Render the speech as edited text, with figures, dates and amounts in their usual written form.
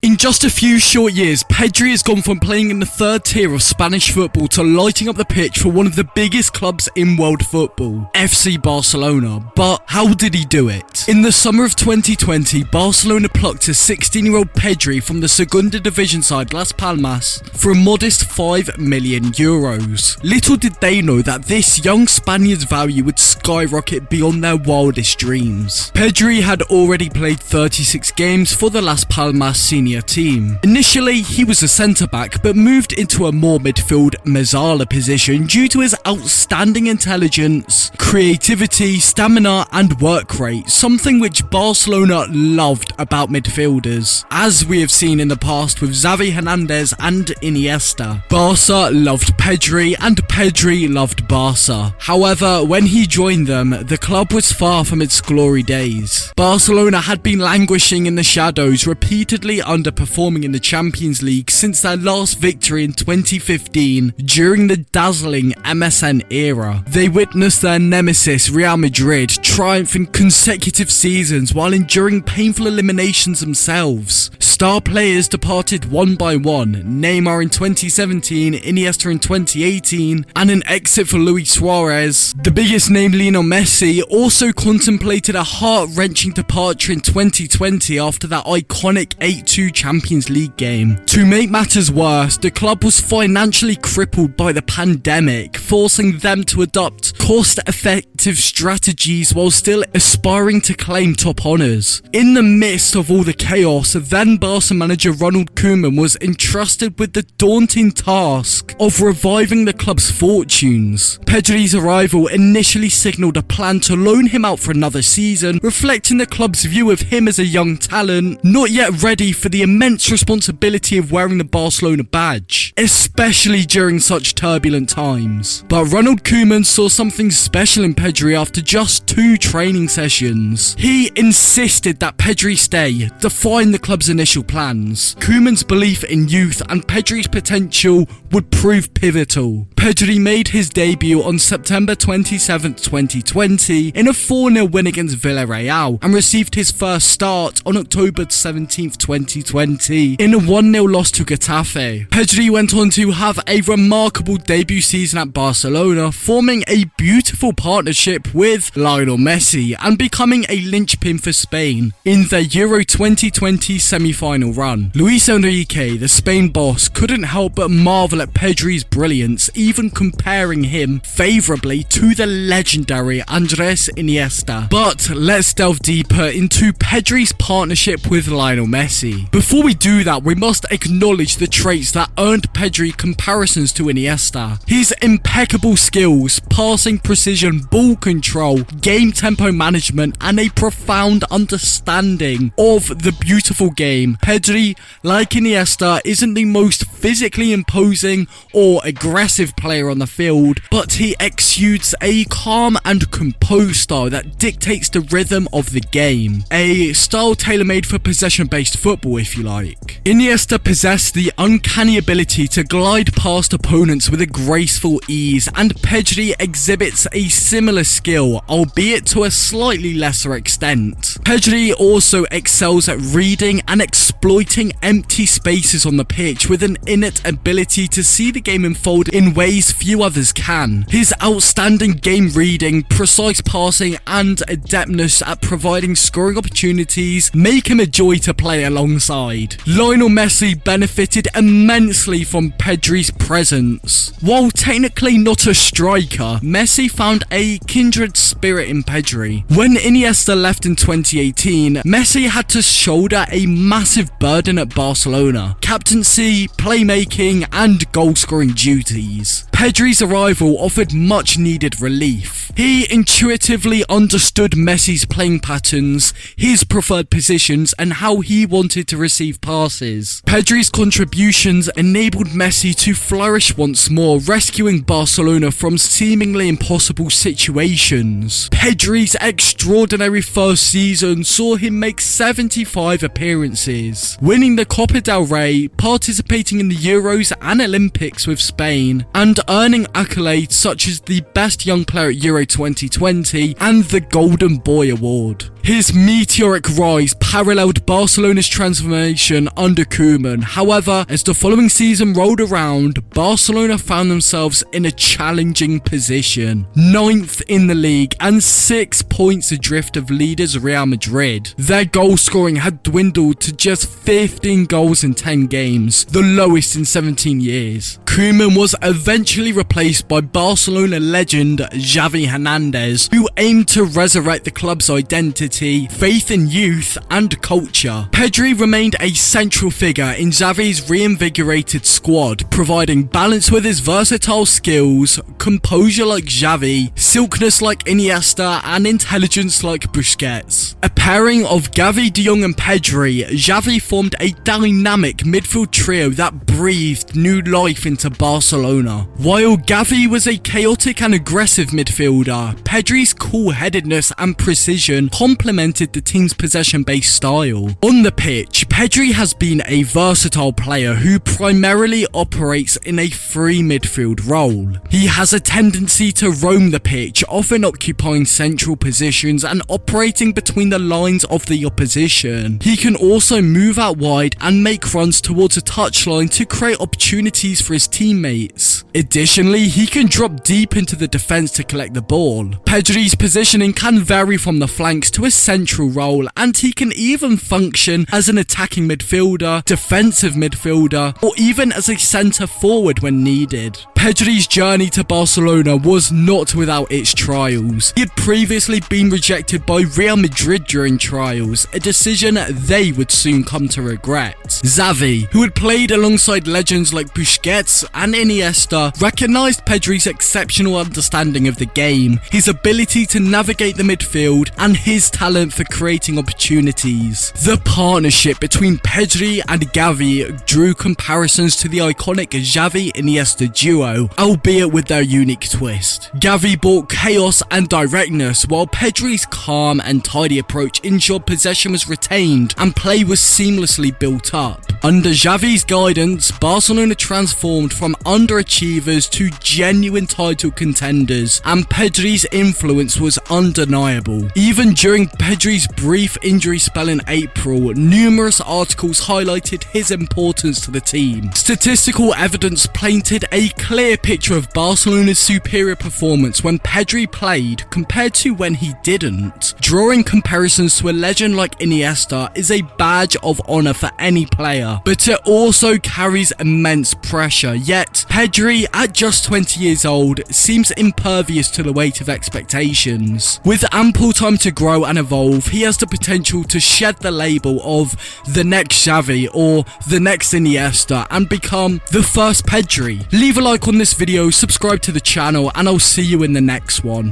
In just a few short years, Pedri has gone from playing in the third tier of Spanish football to lighting up the pitch for one of the biggest clubs in world football, FC Barcelona. But how did he do it? In the summer of 2020, Barcelona plucked a 16-year-old Pedri from the Segunda Division side Las Palmas for a modest €5 million. Little did they know that this young Spaniard's value would skyrocket beyond their wildest dreams. Pedri had already played 36 games for the Las Palmas senior team. Initially, he was a centre-back, but moved into a more midfield mezzala position due to his outstanding intelligence, creativity, stamina and work rate, something which Barcelona loved about midfielders. As we have seen in the past with Xavi Hernandez and Iniesta, Barca loved Pedri and Pedri loved Barca. However, when he joined them, the club was far from its glory days. Barcelona had been languishing in the shadows, repeatedly underperforming in the Champions League since their last victory in 2015 during the dazzling MSN era. They witnessed their nemesis Real Madrid triumph in consecutive seasons while enduring painful eliminations themselves. Star players departed one by one, Neymar in 2017, Iniesta in 2018, and an exit for Luis Suarez. The biggest name, Lionel Messi, also contemplated a heart-wrenching departure in 2020 after that iconic 8-2 Champions League game. To make matters worse, the club was financially crippled by the pandemic, forcing them to adopt cost-effective strategies while still aspiring to claim top honours. In the midst of all the chaos, then Barca manager Ronald Koeman was entrusted with the daunting task of reviving the club's fortunes. Pedri's arrival initially signalled a plan to loan him out for another season, reflecting the club's view of him as a young talent, not yet ready for the immense responsibility of wearing the Barcelona badge, especially during such turbulent times. But Ronald Koeman saw something special in Pedri after just 2 training sessions. He insisted that Pedri stay, defying the club's initial plans. Koeman's belief in youth and Pedri's potential would prove pivotal. Pedri made his debut on September 27, 2020 in a 4-0 win against Villarreal and received his first start on October 17, 2020 in a 1-0 loss to Getafe. Pedri went on to have a remarkable debut season at Barcelona, forming a beautiful partnership with Lionel Messi and becoming a linchpin for Spain in their Euro 2020 semi-final run. Luis Enrique, the Spain boss, couldn't help but marvel at Pedri's brilliance, even comparing him favourably to the legendary Andres Iniesta. But let's delve deeper into Pedri's partnership with Lionel Messi. Before we do that, we must acknowledge the traits that earned Pedri comparisons to Iniesta. His impeccable skills, passing precision, ball control, game tempo management, and a profound understanding of the beautiful game. Pedri, like Iniesta, isn't the most physically imposing or aggressive player on the field, but he exudes a calm and composed style that dictates the rhythm of the game. A style tailor-made for possession-based football, if you like. Iniesta possessed the uncanny ability to glide past opponents with a graceful ease, and Pedri exhibits a similar skill, albeit to a slightly lesser extent. Pedri also excels at reading and exploiting empty spaces on the pitch with an innate ability to see the game unfold in ways few others can. His outstanding game reading, precise passing and adeptness at providing scoring opportunities make him a joy to play alongside. Lionel Messi benefited immensely from Pedri's presence. While technically not a striker, Messi found a kindred spirit in Pedri. When Iniesta left in 2018, Messi had to shoulder a massive burden at Barcelona: captaincy, playmaking and goal-scoring duties. Pedri's arrival offered much needed relief. He intuitively understood Messi's playing patterns, his preferred positions and how he wanted to receive passes. Pedri's contributions enabled Messi to flourish once more, rescuing Barcelona from seemingly impossible situations. Pedri's extraordinary first season saw him make 75 appearances, winning the Copa del Rey, participating in the Euros and Olympics with Spain, and earning accolades such as the Best Young Player at Euro 2020 and the Golden Boy Award. His meteoric rise paralleled Barcelona's transformation under Koeman. However, as the following season rolled around, Barcelona found themselves in a challenging position, 9th in the league and 6 points adrift of leaders Real Madrid. Their goal scoring had dwindled to just 15 goals in 10 games, the lowest in 17 years. Koeman was eventually replaced by Barcelona legend Xavi Hernandez, who aimed to resurrect the club's identity, faith in youth and culture. Pedri remained a central figure in Xavi's reinvigorated squad, providing balance with his versatile skills, composure like Xavi, silkiness like Iniesta and intelligence like Busquets. A pairing of Gavi, De Jong and Pedri, Xavi formed a dynamic midfield trio that breathed new life into Barcelona. While Gavi was a chaotic and aggressive midfielder, Pedri's cool-headedness and precision complemented the team's possession-based style. On the pitch, Pedri has been a versatile player who primarily operates in a free midfield role. He has a tendency to roam the pitch, often occupying central positions and operating between the lines of the opposition. He can also move out wide and make runs towards a touchline to create opportunities for his teammates. Additionally, he can drop deep into the defense to collect the ball. Pedri's positioning can vary from the flanks to a central role, and he can even function as an attacking midfielder, defensive midfielder, or even as a centre forward when needed. Pedri's journey to Barcelona was not without its trials. He had previously been rejected by Real Madrid during trials, a decision they would soon come to regret. Xavi, who had played alongside legends like Busquets and Iniesta, recognised Pedri's exceptional understanding of the game, his ability to navigate the midfield, and his talent for creating opportunities. The partnership between Pedri and Gavi drew comparisons to the iconic Xavi-Iniesta duo, albeit with their unique twist. Gavi brought chaos and directness, while Pedri's calm and tidy approach ensured possession was retained and play was seamlessly built up. Under Xavi's guidance, Barcelona transformed from underachievers to genuine title contenders, and Pedri's influence was undeniable. Even during Pedri's brief injury spell in April, numerous articles highlighted his importance to the team. Statistical evidence painted a clear picture of Barcelona's superior performance when Pedri played compared to when he didn't. Drawing comparisons to a legend like Iniesta is a badge of honour for any player, but it also carries immense pressure. Yet, Pedri, at just 20 years old, seems impervious to the weight of expectations. With ample time to grow and evolve, he has the potential to shed the label of the next Xavi or the next Iniesta and become the first Pedri. Leave a like on this video, subscribe to the channel, and I'll see you in the next one.